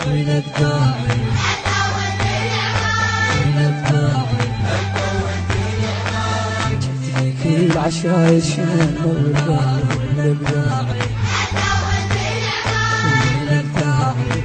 وينك داعي وينك داعي جتلك العشاير شنو والبال وينك داعي وينك داعي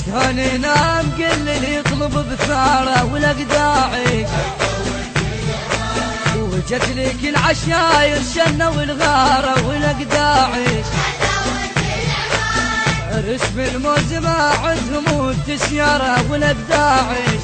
شلون ينام قل لي يطلب بثاره ولك داعي وجت لك العشاير شنه والغاره ولك داعي عرس بالموز ما عندهم تسياره ولك داعي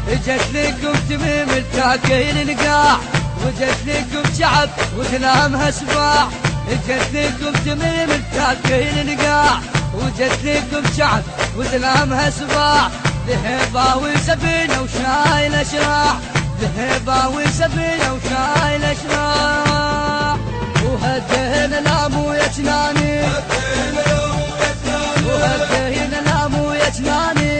اجت لكم تميم التاكيل القاع وجت لكم شعب وكلامها سباع اجت لكم تميم التاكيل القاع وجت لكم شعب وزلامها سباع ذهبا وسفينة وشايلة شراع ذهبا وسفينة وشايلة شراع وهدينا الامو يا جناني وهدينا الامو يا جناني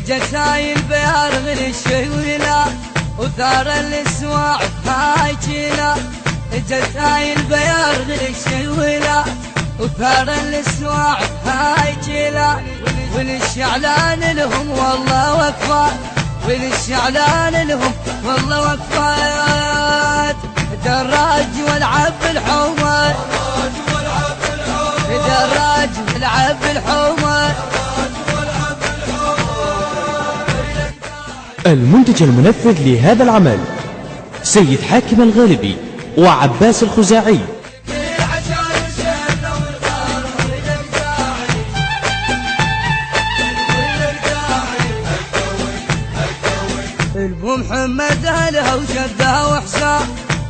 جتاي البيار غير الشيويلا وثار الاسواع هاي جيلا جتاي البيار غير الشيويلا وثار الاسواع هاي جيلا وللشعلان لهم والله وكفى وللشعلان لهم والله وكفى دراج والعب الحومه دراج والعب الحومه. المنتج المنفذ لهذا العمل سيد حاكم الغالبي وعباس الخزاعي. البو محمد اهلها وشدها وحسام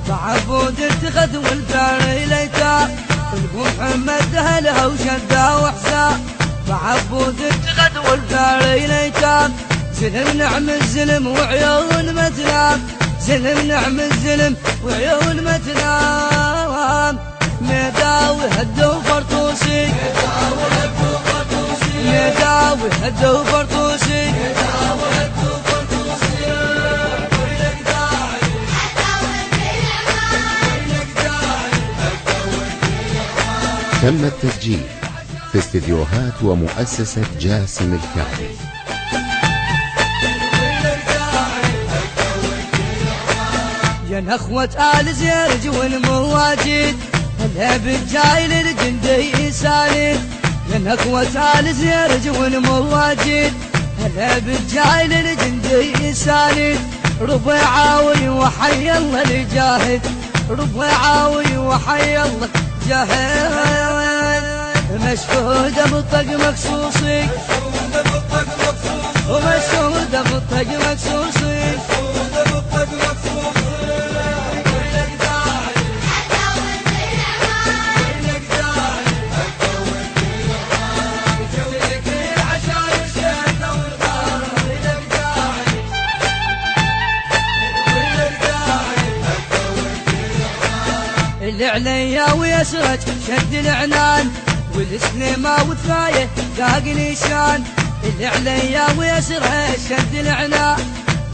بعبود اتخذ والدار ليتام البو محمد اهلها وشدها وحسام بعبود اتخذ والدار ليتام زلم نعم الزلم وعيون ما تنام زلم نعم الزلم وعيون ما تنام ميداوي هدو فرطوسي ميداوي هدو فرطوسي تم التسجيل في استديوهات ومؤسسة جاسم الكعبي. يا نخوة آل زيرج والمواجد هلا بالجاي للجندي سالد يا نخوة آل زيرج والمواجد هلا بالجاي للجندي سالد ربيعاوي وحي الله الجاهد ربيعاوي وحي الله جاهد مشهودة بالطق مخصوصي ومشهودة بالطق مخصوصي اللي عليا ويسرج شد العنان والسليمة والثاية داق نيشان اللي عليا ويسرج شد العنان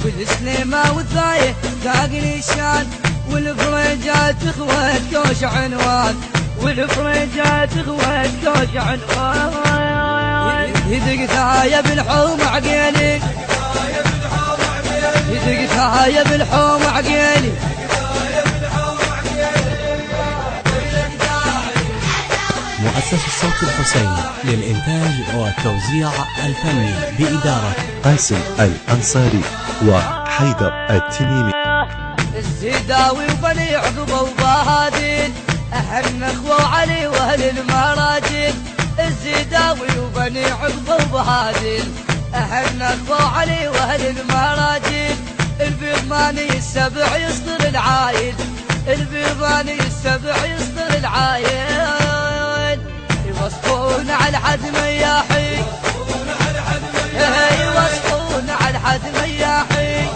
والسليمة والثاية داق نيشان والفريجات اخوات كوش عنوان والفريجات اخوات كوش عنوان يدق ثاية بالحوم عقيلي يدق ثاية بالحوم عقيلي. مؤسسة الصوت الحسيني للإنتاج والتوزيع الفني بإدارة قاسم الأنصاري وحيدر التميمي. الزيداوي وبني عقبة وبهادين أهل اخوة علي واهل المراجل الزيداوي وبني عقبة وبهادل أهل اخوة علي واهل المراجل البيضماني السبع يصدر العايل البيضماني السبع يصدر العايل يوصفون على حد مياحي يوصفون على حد مياحي.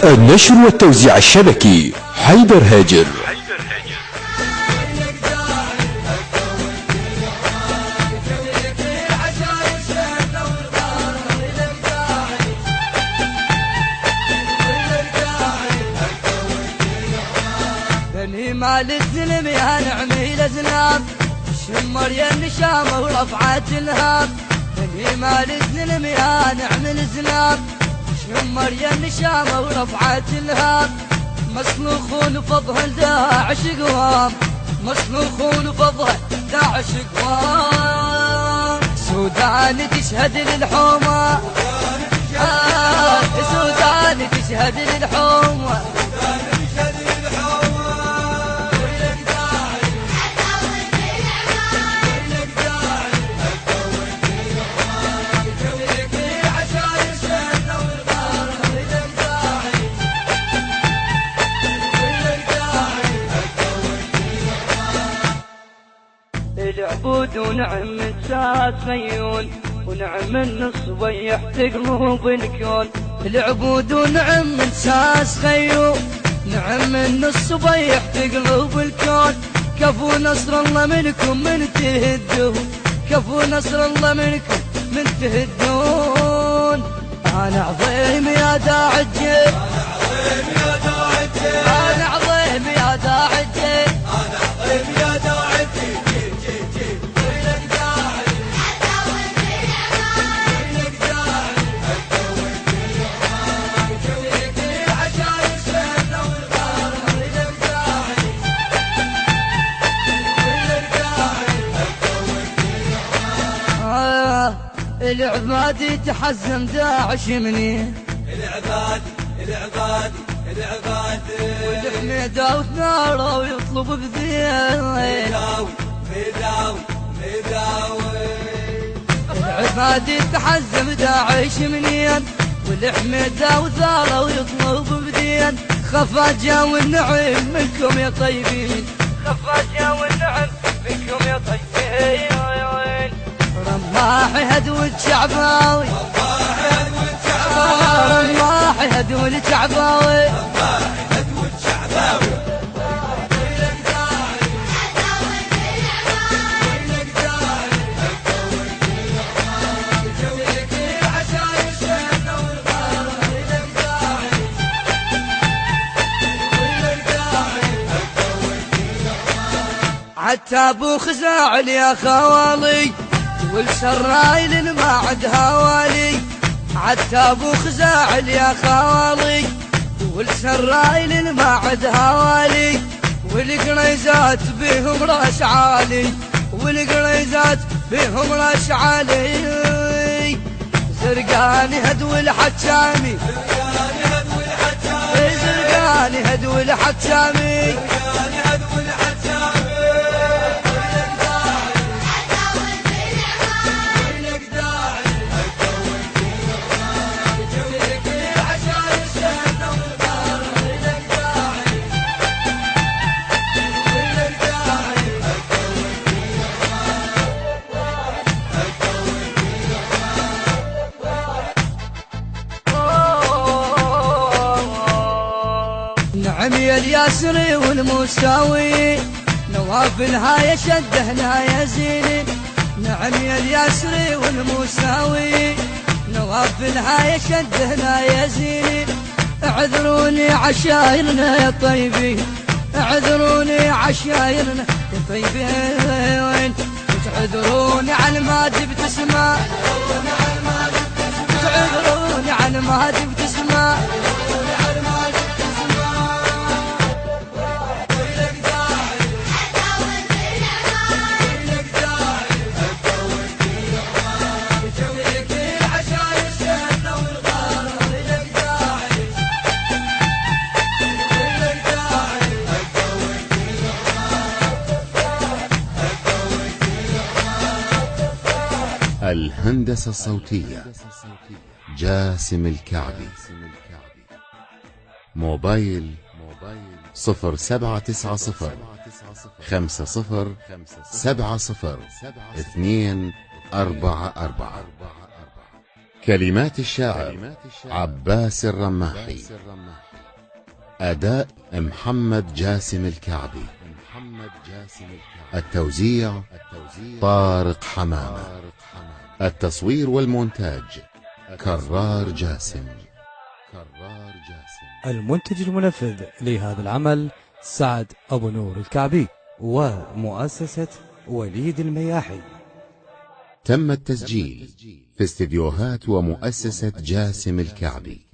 النشر والتوزيع الشبكي حيدر هاجر. بني مال الزلم يا نعمي الازلام شمر يا النشامه ورفعت الهام بني مال الزلم يا نعم الازلام شمر يا النشامه ورفعت الهام مسلوخون فضها داعش قوام مسلوخون فضها داعش قوام سودان تشهد للحومه سودان تشهد للحومه العبود ونعم الساس ميون ونعم النص ويحتق قلوب الكون العبود ونعم الساس خيون نعم النص ويحتق قلوب الكون كفو نصر الله منكم من تهدون كفو نصر الله منكم من تهدون انا عظيم يا داعي الجيل انا عظيم يا داعي الجيل انا عظيم يا داعي الجيل العبادي تحزم داعش مني العبادي والحميدة وثناره ويطلب بذيل العبادي تحزم داعش منين والحميدة وثاره ويطلب بذيل خفاجة والنعم منكم يا طيبين خفاجة والنعم منكم يا طيبين رماحي هدو الشعباوي رماحي هدو الشعباوي عتاب وخزاعل يا خوالي والسرايل ما عدها والي عتاب وخزاعل يا خوالي والسرايل ما عدها والي والقريزات بيهم راس عالي والقريزات بيهم راس عالي زرقاني هدو الحجامي زرقاني هدو الحجامي نعم يا الياسري والمساوي نواف الهاي شدهنا يا زيني نعم يا الياسري والمساوي نواف الهاي شدهنا يا زيني اعذروني عشايرنا يا طيبين اعذروني عشايرنا يا طيبين تعذروني على ما جبت اسماء تعذروني على ما جبت اسماء الهندسة الصوتية جاسم الكعبي. موبايل 0790 50 70 244. كلمات الشاعر عباس الرماحي. أداء محمد جاسم الكعبي. التوزيع طارق حمامة. التصوير والمونتاج كرار جاسم. المنتج المنفذ لهذا العمل سعد أبو نور الكعبي ومؤسسة وليد المياحي. تم التسجيل في استديوهات ومؤسسة جاسم الكعبي.